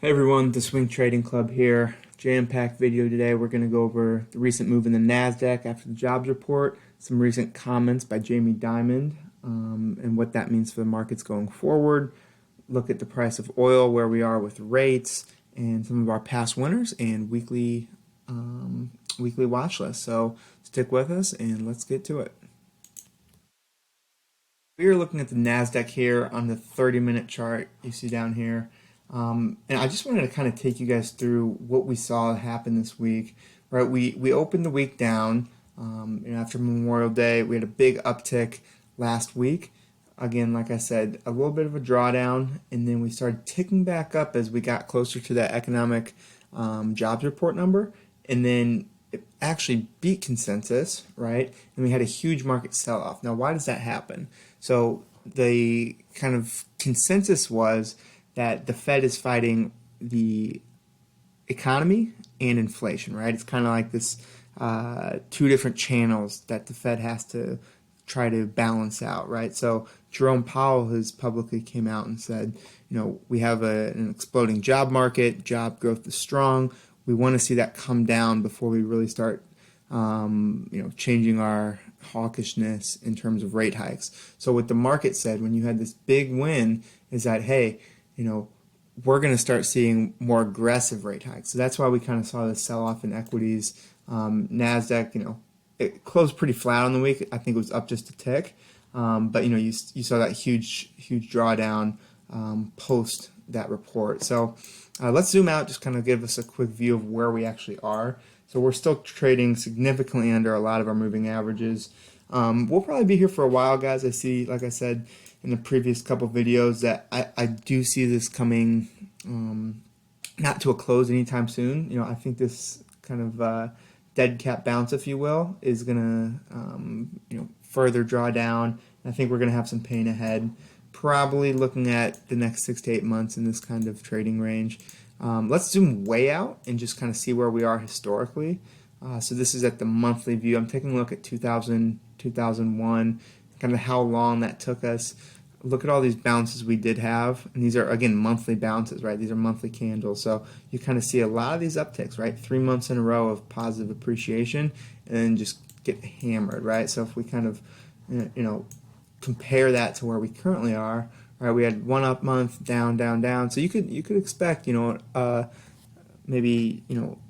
Hey everyone, the Swing Trading Club here. Jam-packed video today. We're going to go over the recent move in the NASDAQ after the jobs report, some recent comments by Jamie Dimon, and what that means for the markets going forward. Look at the price of oil, where we are with rates, and some of our past winners and weekly watch list. So stick with us and let's get to it. We are looking at the NASDAQ here on the 30-minute chart you see down here. And I just wanted to kind of take you guys through what we saw happen this week. Right, we opened the week down. After Memorial Day, we had a big uptick last week. Again, like I said, a little bit of a drawdown, and then we started ticking back up as we got closer to that economic jobs report number, and then it actually beat consensus, right? And we had a huge market sell-off. Now, why does that happen? So the kind of consensus was that the Fed is fighting the economy and inflation, right? It's kind of like this two different channels that the Fed has to try to balance out, right? So Jerome Powell has publicly came out and said, we have an exploding job market, job growth is strong. We want to see that come down before we really start, changing our hawkishness in terms of rate hikes. So what the market said when you had this big win is that, hey, we're going to start seeing more aggressive rate hikes. So that's why we kind of saw this sell-off in equities. NASDAQ, it closed pretty flat on the week. I think it was up just a tick. But, you saw that huge drawdown post that report. So let's zoom out, just kind of give us a quick view of where we actually are. So we're still trading significantly under a lot of our moving averages. We'll probably be here for a while, guys. I see, like I said in the previous couple videos, that I do see this coming not to a close anytime soon. I think this kind of dead cat bounce, if you will, is going to further draw down. I think we're going to have some pain ahead, probably looking at the next 6 to 8 months in this kind of trading range. Let's zoom way out and just kind of see where we are historically. So this is at the monthly view. I'm taking a look at 2000, 2001, kind of how long that took us. Look at all these bounces we did have, and these are, again, monthly bounces, right? These are monthly candles. So you kind of see a lot of these upticks, right? 3 months in a row of positive appreciation, and then just get hammered, right? So if we kind of, compare that to where we currently are, right? We had one up month, down, down, down. So you could expect, maybe,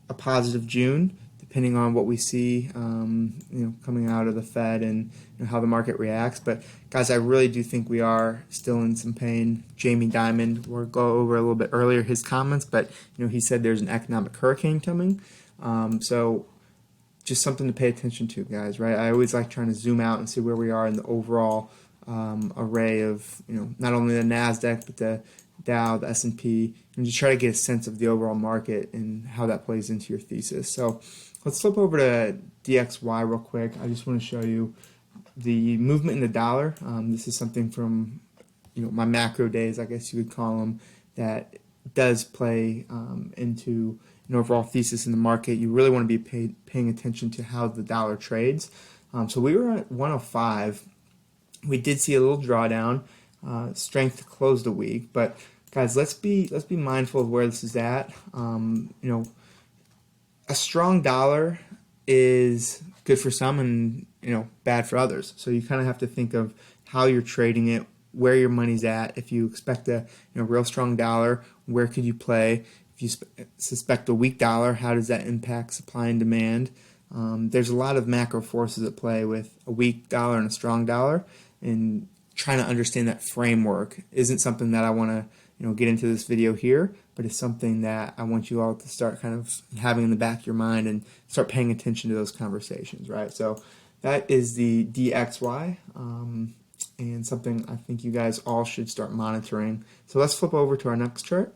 a positive June, depending on what we see, coming out of the Fed and how the market reacts. But guys, I really do think we are still in some pain. Jamie Dimon, we'll go over a little bit earlier his comments, but he said there's an economic hurricane coming. So just something to pay attention to, guys, right? I always like trying to zoom out and see where we are in the overall array of, not only the NASDAQ, but the Dow, the S&P, and just try to get a sense of the overall market and how that plays into your thesis. So let's flip over to DXY real quick. I just want to show you the movement in the dollar. This is something from my macro days, I guess you could call them, that does play into an overall thesis in the market. You really want to be paying attention to how the dollar trades. So we were at 105. We did see a little drawdown, strength to close the week, but guys, let's be mindful of where this is at. A strong dollar is good for some and bad for others. So you kind of have to think of how you're trading it, where your money's at. If you expect a real strong dollar, where could you play? If you suspect a weak dollar, how does that impact supply and demand? There's a lot of macro forces at play with a weak dollar and a strong dollar, and trying to understand that framework isn't something that I want to get into this video here, but it's something that I want you all to start kind of having in the back of your mind and start paying attention to those conversations, right? So that is the DXY, and something I think you guys all should start monitoring. So let's flip over to our next chart.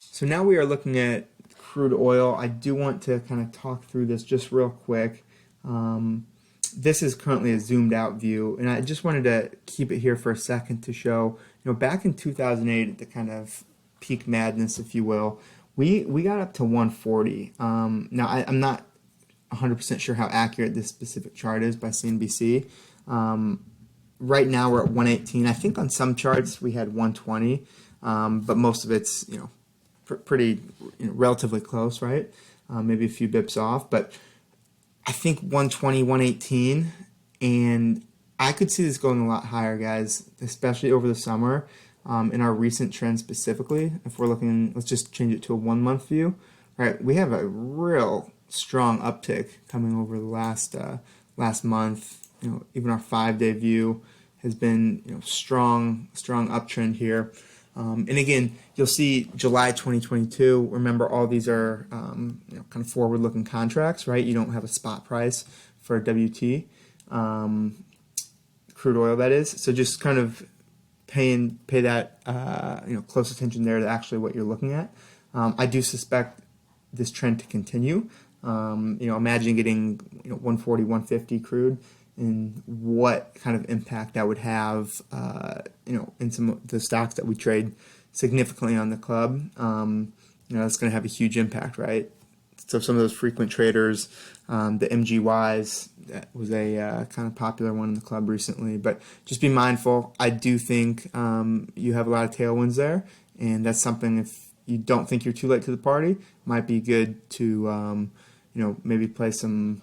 So now we are looking at crude oil. I do want to kind of talk through this just real quick. This is currently a zoomed out view, and I just wanted to keep it here for a second to show, back in 2008, at the kind of peak madness, if you will, we got up to 140. Now, I'm not 100% sure how accurate this specific chart is by CNBC, right now we're at 118. I think on some charts we had 120, but most of it's, pretty, relatively close, right? Maybe a few bips off, but I think 120, 118, and I could see this going a lot higher, guys, especially over the summer. In our recent trend specifically, if we're looking, let's just change it to a 1 month view, right? We have a real strong uptick coming over the last month. Even our 5-day view has been, strong uptrend here. And again, you'll see July 2022. Remember, all these are kind of forward-looking contracts, right? You don't have a spot price for WT, crude oil, that is. So just kind of pay that close attention there to actually what you're looking at. I do suspect this trend to continue. Imagine getting 140, 150 crude, and what kind of impact that would have in some of the stocks that we trade significantly on the club. That's going to have a huge impact, right? So some of those frequent traders, the MGYs, that was a kind of popular one in the club recently. But just be mindful. I do think you have a lot of tailwinds there, and that's something, if you don't think you're too late to the party, might be good to maybe play some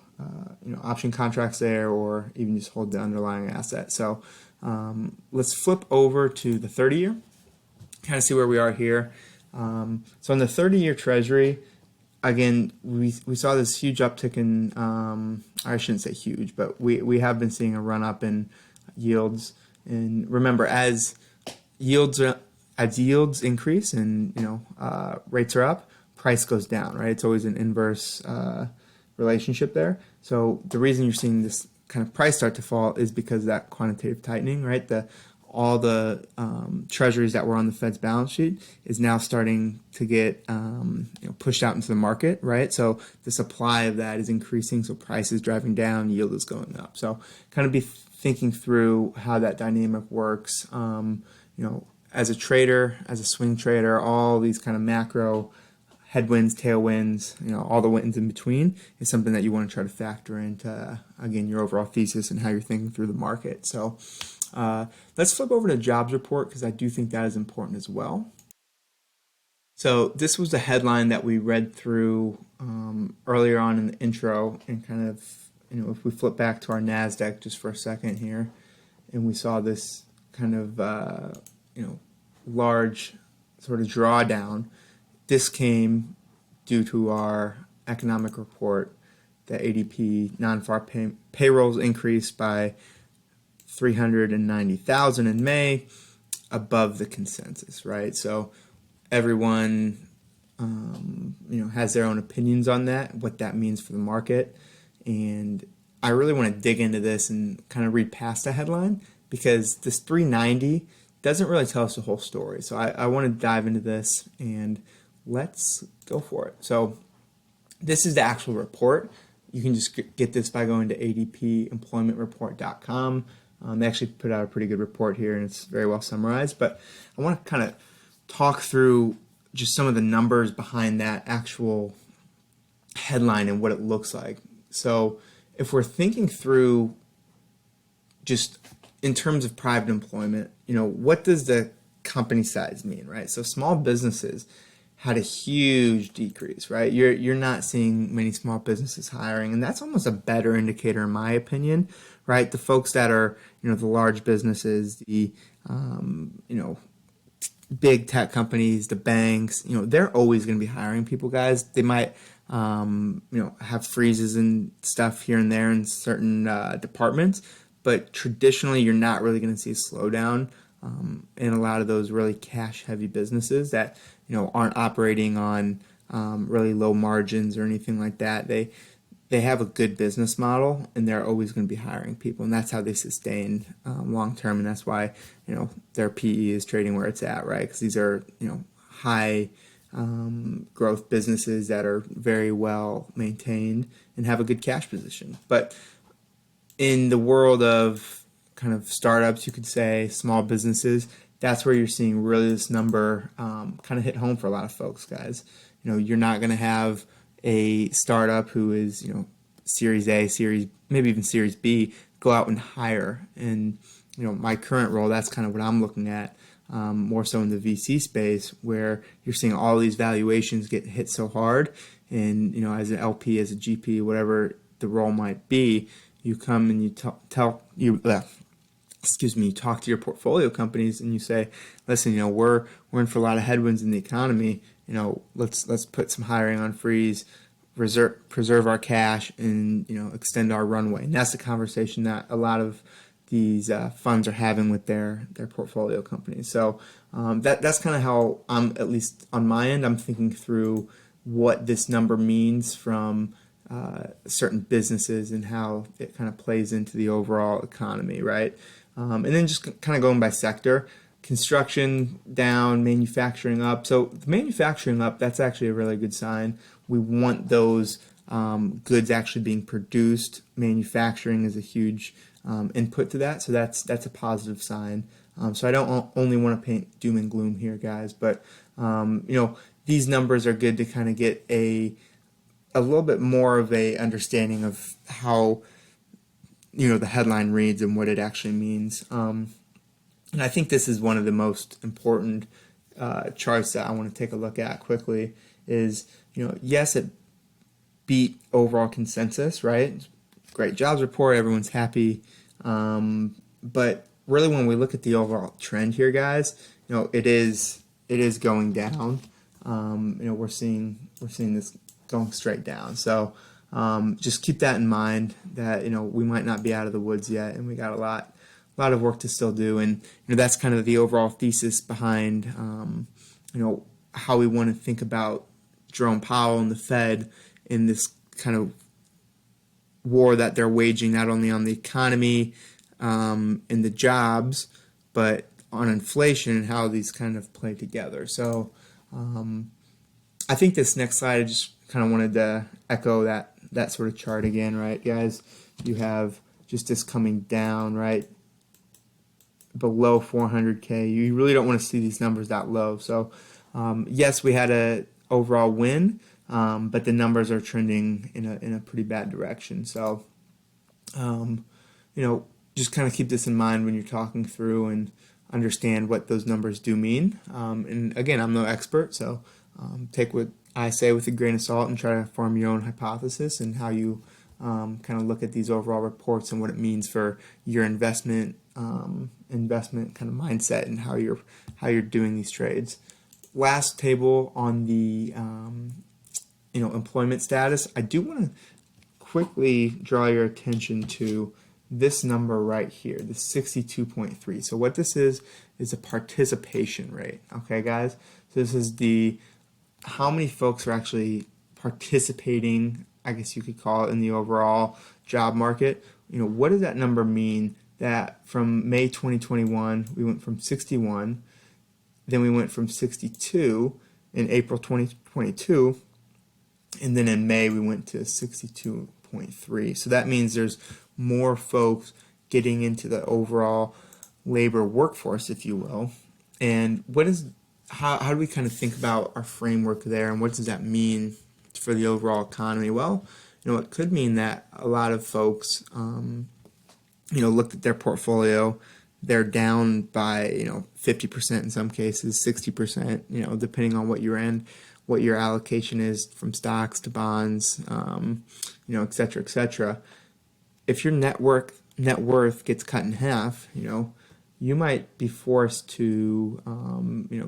option contracts there, or even just hold the underlying asset. So let's flip over to the 30-year, kind of see where we are here. So in the 30-year Treasury, again, we saw this huge uptick in, I shouldn't say huge, but we have been seeing a run up in yields. And remember, as yields increase and rates are up, price goes down, right? It's always an inverse relationship there. So the reason you're seeing this kind of price start to fall is because of that quantitative tightening, right? All the treasuries that were on the Fed's balance sheet is now starting to get pushed out into the market, right? So the supply of that is increasing, so price is driving down, yield is going up. So kind of be thinking through how that dynamic works. As a trader, as a swing trader, all these kind of macro headwinds, tailwinds, all the winds in between is something that you want to try to factor into, again, your overall thesis and how you're thinking through the market. So let's flip over to jobs report, because I do think that is important as well. So this was the headline that we read through earlier on in the intro, and kind of, if we flip back to our NASDAQ just for a second here, and we saw this kind of, large sort of drawdown. This came due to our economic report that ADP non-farm payrolls increased by 390,000 in May, above the consensus, right? So everyone, has their own opinions on that, what that means for the market. And I really want to dig into this and kind of read past the headline, because this 390 doesn't really tell us the whole story. So I want to dive into this, and let's go for it. So this is the actual report. You can just get this by going to adpemploymentreport.com. They actually put out a pretty good report here, and it's very well summarized. But I want to kind of talk through just some of the numbers behind that actual headline and what it looks like. So if we're thinking through just in terms of private employment, what does the company size mean, right? So small businesses had a huge decrease, right? You're not seeing many small businesses hiring, and that's almost a better indicator, in my opinion, right? The folks that are, the large businesses, the, big tech companies, the banks, they're always going to be hiring people, guys. They might, have freezes and stuff here and there in certain departments, but traditionally you're not really going to see a slowdown in a lot of those really cash-heavy businesses that aren't operating on really low margins or anything like that. They have a good business model, and they're always going to be hiring people, and that's how they sustain long term, and that's why their PE is trading where it's at, right? Because these are high growth businesses that are very well maintained and have a good cash position. But in the world of kind of startups, you could say, small businesses, that's where you're seeing really this number kind of hit home for a lot of folks, guys. You're not going to have a startup who is, Series A, maybe even Series B, go out and hire. And, my current role, that's kind of what I'm looking at, more so in the VC space, where you're seeing all these valuations get hit so hard, and as an LP, as a GP, whatever the role might be, you come and you you talk to your portfolio companies and you say, listen, we're in for a lot of headwinds in the economy. Let's put some hiring on freeze, preserve our cash, and extend our runway. And that's the conversation that a lot of these funds are having with their portfolio companies. So that's kind of how I'm, at least on my end, I'm thinking through what this number means from certain businesses and how it kind of plays into the overall economy, right? And then just kind of going by sector. Construction down, manufacturing up. So the manufacturing up, that's actually a really good sign. We want those goods actually being produced. Manufacturing is a huge input to that, so that's a positive sign. So I don't only want to paint doom and gloom here, guys, but these numbers are good to kind of get a little bit more of a understanding of how the headline reads and what it actually means. And I think this is one of the most important charts that I want to take a look at quickly. Is yes, it beat overall consensus, right? Great jobs report, everyone's happy, but really when we look at the overall trend here, guys, it is going down. We're seeing this going straight down. So just keep that in mind, that we might not be out of the woods yet, and we got a lot of work to still do. And that's kind of the overall thesis behind how we want to think about Jerome Powell and the Fed in this kind of war that they're waging, not only on the economy and the jobs, but on inflation and how these kind of play together. So I think this next slide, I just kind of wanted to echo that sort of chart again, right, guys? You have just this coming down, right, below 400K. You really don't want to see these numbers that low. So yes, we had a overall win, but the numbers are trending in a pretty bad direction. So just kind of keep this in mind when you're talking through and understand what those numbers do mean. And again, I'm no expert, so take what I say with a grain of salt and try to form your own hypothesis and how you kind of look at these overall reports and what it means for your investment kind of mindset and how you're doing these trades. Last table on the employment status. I do want to quickly draw your attention to this number right here, the 62.3. So what this is a participation rate. Okay, guys. So this is how many folks are actually participating, I guess you could call it, in the overall job market. What does that number mean? That from May 2021, we went from 61, then we went from 62 in April 2022, and then in May we went to 62.3. So that means there's more folks getting into the overall labor workforce, if you will. And how do we kind of think about our framework there, and what does that mean for the overall economy? Well, it could mean that a lot of folks looked at their portfolio, they're down by 50% in some cases, 60%, depending on what you're in, what your allocation is from stocks to bonds, et cetera, et cetera. If your net worth gets cut in half, you might be forced to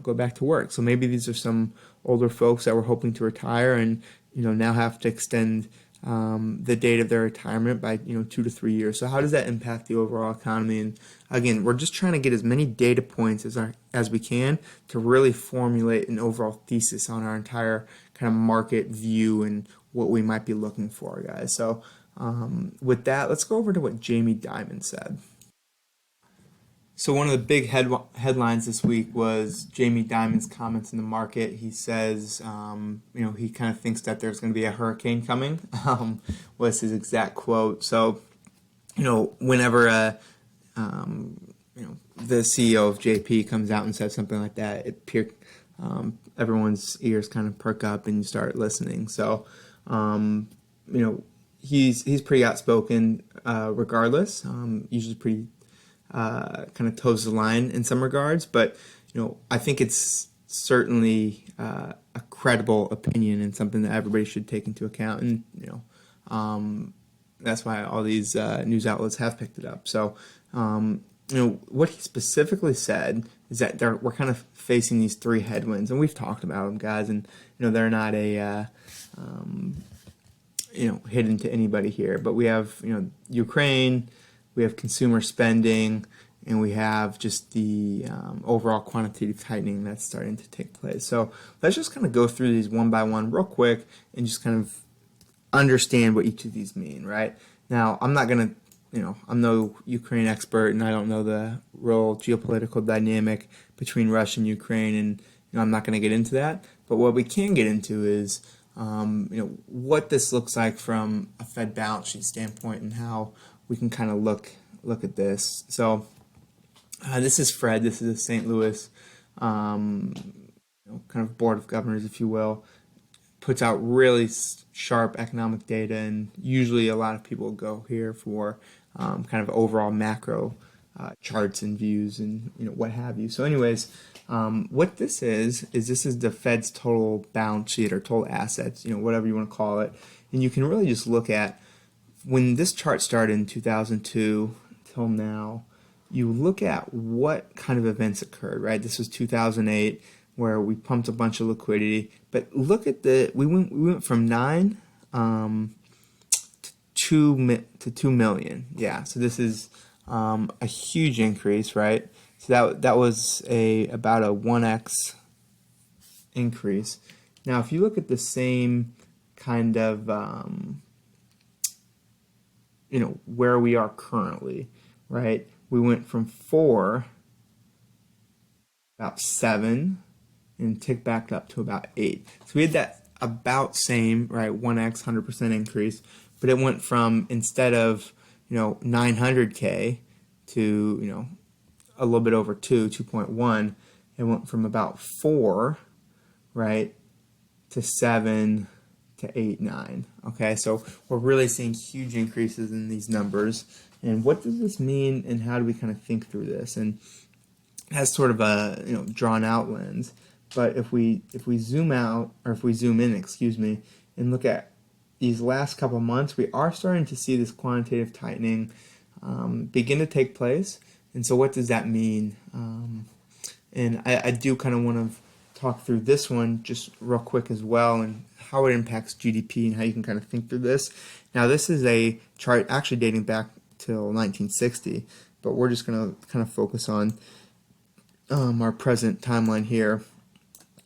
go back to work. So maybe these are some older folks that were hoping to retire and now have to extend the date of their retirement by 2 to 3 years. So how does that impact the overall economy? And again, we're just trying to get as many data points as we can to really formulate an overall thesis on our entire kind of market view and what we might be looking for, guys. So with that, let's go over to what Jamie Dimon said. So one of the big headlines this week was Jamie Dimon's comments in the market. He says, he kind of thinks that there's going to be a hurricane coming, was his exact quote. So, whenever, the CEO of JP comes out and says something like that, everyone's ears kind of perk up and you start listening. So, he's pretty outspoken, regardless. Usually pretty kind of toes the line in some regards, but I think it's certainly a credible opinion and something that everybody should take into account, and that's why all these news outlets have picked it up. So what he specifically said is that we're kind of facing these three headwinds, and we've talked about them, guys, and they're not a hidden to anybody here, but we have Ukraine, we have consumer spending, and we have just the overall quantitative tightening that's starting to take place. So let's just kind of go through these one by one real quick and just kind of understand what each of these mean, right? Now, I'm not going to, I'm no Ukraine expert, and I don't know the real geopolitical dynamic between Russia and Ukraine, and I'm not going to get into that. But what we can get into is, what this looks like from a Fed balance sheet standpoint, and how we can kind of look at this. So this is Fred. This is a St. Louis kind of board of governors, if you will. Puts out really sharp economic data, and usually a lot of people go here for kind of overall macro charts and views and what have you. So anyways, what this is this is the Fed's total balance sheet or total assets, whatever you want to call it, and you can really just look at when this chart started in 2002 till now. You look at what kind of events occurred, right? This was 2008, where we pumped a bunch of liquidity, but look at we went from 9 to 2 million. Yeah, so this is a huge increase, right? So that was about a 1x increase. Now, if you look at the same kind of where we are currently, right? We went from 4, about 7, and ticked back up to about 8. So we had that about same, right, 1x, 100% increase, but it went from, instead of 900K to a little bit over 2.1, it went from about 4, right, to 7 to 8, 9. Okay, so we're really seeing huge increases in these numbers. And what does this mean, and how do we kind of think through this? And it has sort of a drawn out lens. But if we zoom out, or if we zoom in, excuse me, and look at these last couple months, we are starting to see this quantitative tightening begin to take place. And so what does that mean? And I do kind of want to talk through this one just real quick as well, and how it impacts GDP and how you can kind of think through this. Now, this is a chart actually dating back till 1960, but we're just going to kind of focus on our present timeline here.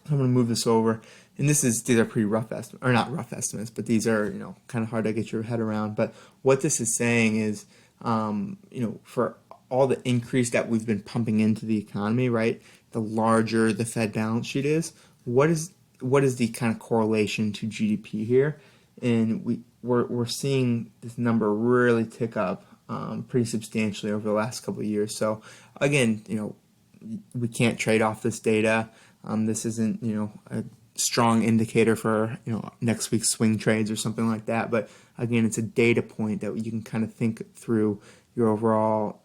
I'm going to move this over, and these are pretty rough estimates, or not rough estimates, but these are kind of hard to get your head around. But what this is saying is, for all the increase that we've been pumping into the economy, right? The larger the Fed balance sheet is, what is the kind of correlation to GDP here? And we're seeing this number really tick up pretty substantially over the last couple of years. So again, we can't trade off this data. This isn't a strong indicator for next week's swing trades or something like that. But again, it's a data point that you can kind of think through your overall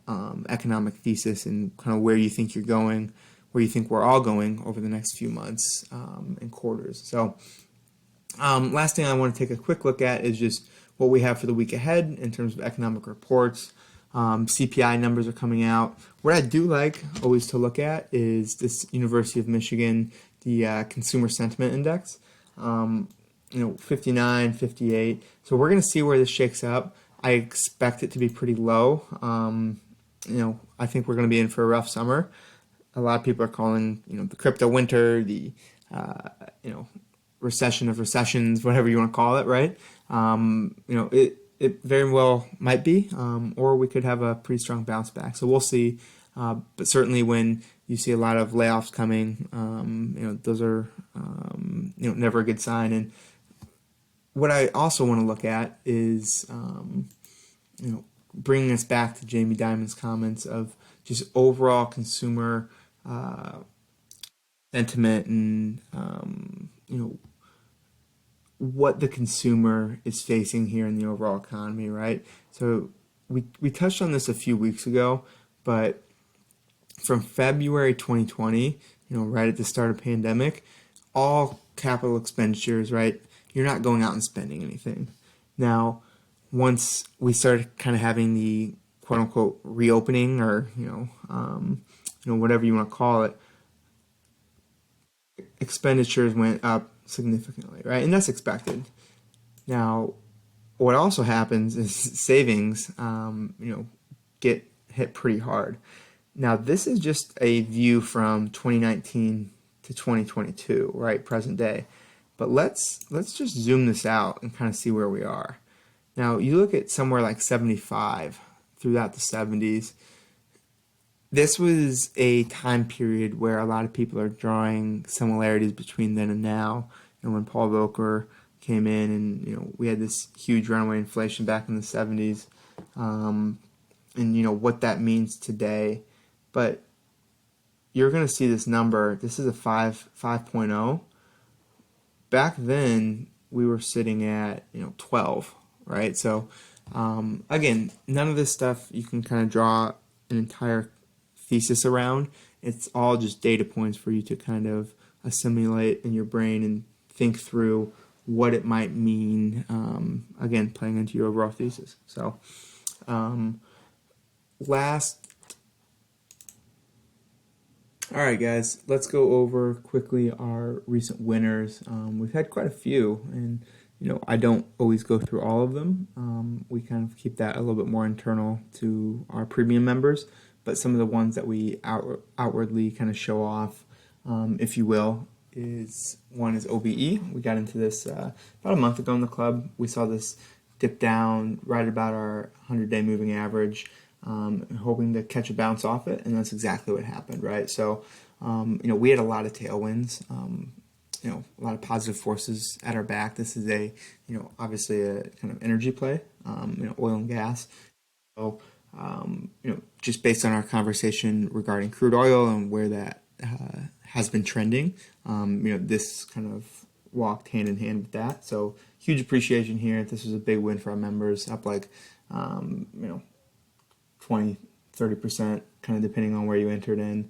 economic thesis and kind of where you think you're going, where you think we're all going over the next few months and quarters. So last thing I want to take a quick look at is just what we have for the week ahead in terms of economic reports. CPI numbers are coming out. What I do like always to look at is this University of Michigan, the Consumer Sentiment Index, 59, 58. So we're going to see where this shakes up. I expect it to be pretty low. I think we're going to be in for a rough summer. A lot of people are calling, the crypto winter, the, recession of recessions, whatever you want to call it, right? It very well might be, or we could have a pretty strong bounce back. So we'll see. But certainly when you see a lot of layoffs coming, those are, never a good sign. And what I also want to look at is, bringing us back to Jamie Dimon's comments of just overall consumer sentiment and, what the consumer is facing here in the overall economy, right? So we touched on this a few weeks ago, but from February 2020, right at the start of pandemic, all capital expenditures, right, you're not going out and spending anything. Now, once we started kind of having the quote unquote reopening, or whatever you want to call it, expenditures went up significantly, right? And that's expected. Now, what also happens is savings, get hit pretty hard. Now, this is just a view from 2019 to 2022, right, present day. But let's just zoom this out and kind of see where we are. Now, you look at somewhere like 75 throughout the 70s. This was a time period where a lot of people are drawing similarities between then and now. When Paul Volcker came in, and we had this huge runaway inflation back in the 70s, and what that means today. But you're going to see this number. This is a 5.0. Back then, we were sitting at 12, right? So again, none of this stuff you can kind of draw an entire thesis around. It's all just data points for you to kind of assimilate in your brain and think through what it might mean, again, playing into your overall thesis. So all right, guys, let's go over quickly our recent winners. We've had quite a few, and I don't always go through all of them. We kind of keep that a little bit more internal to our premium members, but some of the ones that we outwardly kind of show off, if you will, one is OBE. We got into this about a month ago in the club. We saw this dip down right about our 100-day moving average, hoping to catch a bounce off it, and that's exactly what happened, right? So, we had a lot of tailwinds, a lot of positive forces at our back. This is obviously a kind of energy play, oil and gas. So, just based on our conversation regarding crude oil and where that has been trending, this kind of walked hand in hand with that. So, huge appreciation here. This was a big win for our members, up like, 20, 30%, kind of depending on where you entered in.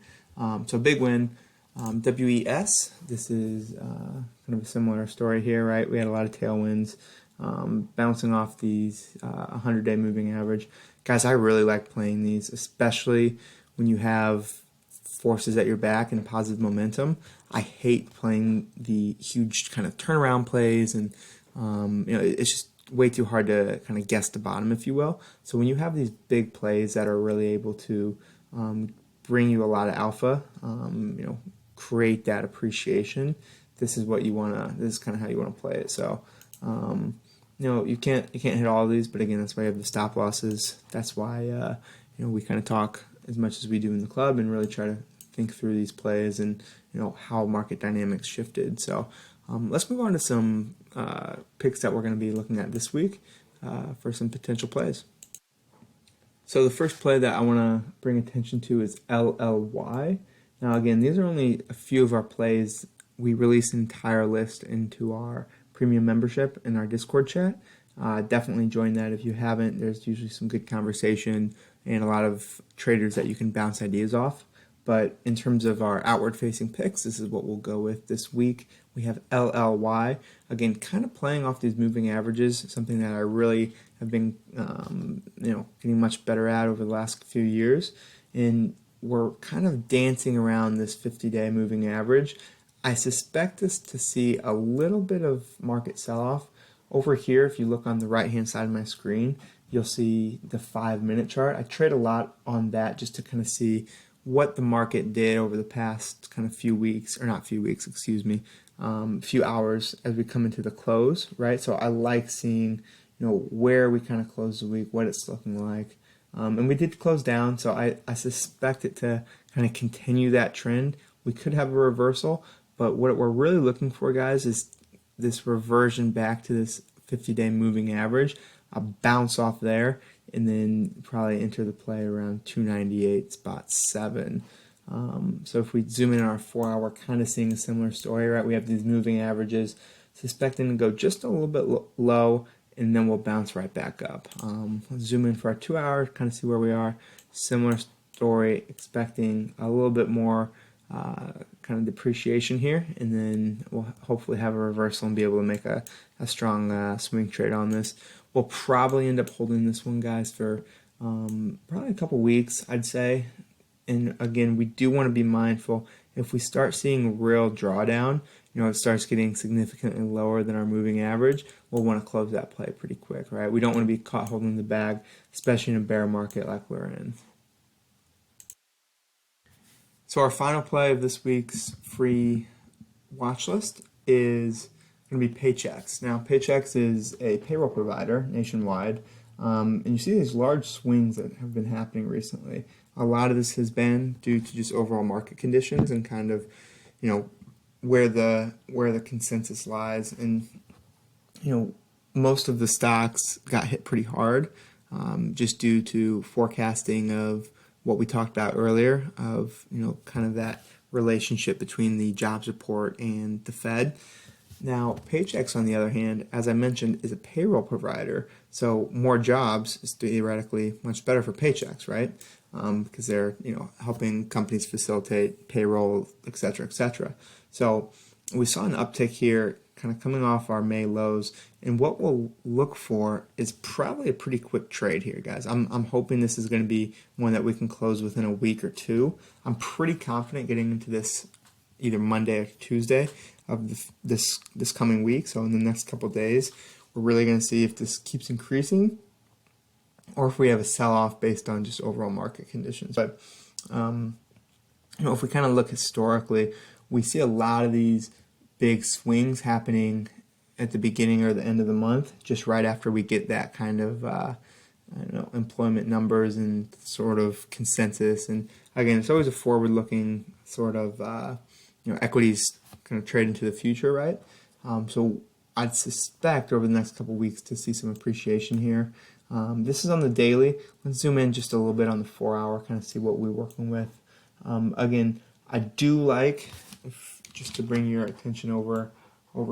So big win. WES, this is kind of a similar story here, right? We had a lot of tailwinds, bouncing off these 100-day moving average. Guys, I really like playing these, especially when you have forces at your back and positive momentum. I hate playing the huge kind of turnaround plays, and it's just way too hard to kind of guess the bottom, if you will. So when you have these big plays that are really able to bring you a lot of alpha, create that appreciation, this is what you want to. This is kind of how you want to play it. So you can't hit all of these, but again, that's why you have the stop losses. That's why we kind of talk as much as we do in the club and really try to think through these plays and how market dynamics shifted. So let's move on to some picks that we're going to be looking at this week for some potential plays. So the first play that I want to bring attention to is LLY. Now again, these are only a few of our plays. We release an entire list into our premium membership in our Discord chat. Definitely join that if you haven't. There's usually some good conversation and a lot of traders that you can bounce ideas off. But in terms of our outward-facing picks, this is what we'll go with this week. We have LLY, again, kind of playing off these moving averages, something that I really have been, getting much better at over the last few years. And we're kind of dancing around this 50-day moving average. I suspect us to see a little bit of market sell-off. Over here, if you look on the right-hand side of my screen, you'll see the 5-minute chart. I trade a lot on that just to kind of see what the market did over the past kind of few weeks, or not few weeks, excuse me, few hours as we come into the close, right? So I like seeing, where we kind of close the week, what it's looking like. And we did close down, so I suspect it to kind of continue that trend. We could have a reversal, but what we're really looking for, guys, is this reversion back to this 50-day moving average, a bounce off there, and then probably enter the play around 298.7. So if we zoom in on our 4-hour, kind of seeing a similar story, right? We have these moving averages, suspecting to go just a little bit low, and then we'll bounce right back up. Let's zoom in for our 2-hour, kind of see where we are. Similar story, expecting a little bit more kind of depreciation here, and then we'll hopefully have a reversal and be able to make a strong swing trade on this. We'll probably end up holding this one, guys, for probably a couple weeks, I'd say. And again, we do want to be mindful if we start seeing real drawdown, it starts getting significantly lower than our moving average, we'll want to close that play pretty quick, right? We don't want to be caught holding the bag, especially in a bear market like we're in. So our final play of this week's free watch list is going to be PAYX. Now, PAYX is a payroll provider nationwide, and you see these large swings that have been happening recently. A lot of this has been due to just overall market conditions and kind of, where the consensus lies. And most of the stocks got hit pretty hard, just due to forecasting of what we talked about earlier of, kind of that relationship between the jobs report and the Fed. Now, PAYX, on the other hand, as I mentioned, is a payroll provider, so more jobs is theoretically much better for PAYX, right? Because they're, helping companies facilitate payroll, et cetera, et cetera. So we saw an uptick here, kind of coming off our May lows, and what we'll look for is probably a pretty quick trade here, guys. I'm hoping this is going to be one that we can close within a week or two. I'm pretty confident getting into this either Monday or Tuesday of this coming week. So in the next couple days, we're really going to see if this keeps increasing or if we have a sell-off based on just overall market conditions. But if we kind of look historically, we see a lot of these big swings happening at the beginning or the end of the month, just right after we get that kind of employment numbers and sort of consensus. And again, it's always a forward-looking sort of equities kind of trade into the future, right? So I'd suspect over the next couple weeks to see some appreciation here. This is on the daily. Let's zoom in just a little bit on the 4-hour, kind of see what we're working with. Again, I do like, just to bring your attention over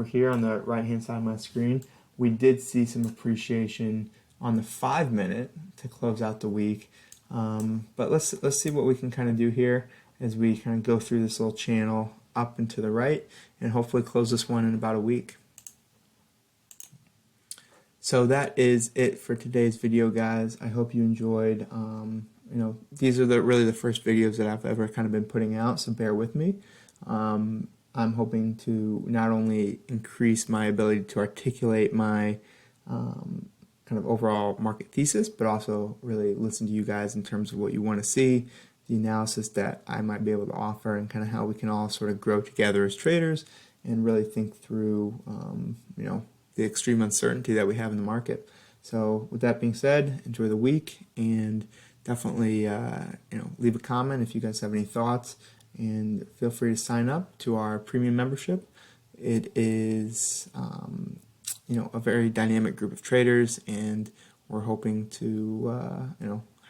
here on the right-hand side of my screen, we did see some appreciation on the 5-minute to close out the week. But let's see what we can kind of do here as we kind of go through this little channel up and to the right, and hopefully close this one in about a week. So that is it for today's video, guys. I hope you enjoyed. These are really the first videos that I've ever kind of been putting out, so bear with me. I'm hoping to not only increase my ability to articulate my kind of overall market thesis, but also really listen to you guys in terms of what you want to see, the analysis that I might be able to offer, and kind of how we can all sort of grow together as traders and really think through, the extreme uncertainty that we have in the market. So with that being said, enjoy the week, and definitely leave a comment if you guys have any thoughts, and feel free to sign up to our premium membership. It is a very dynamic group of traders, and we're hoping to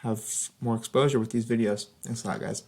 have more exposure with these videos. Thanks a lot, guys.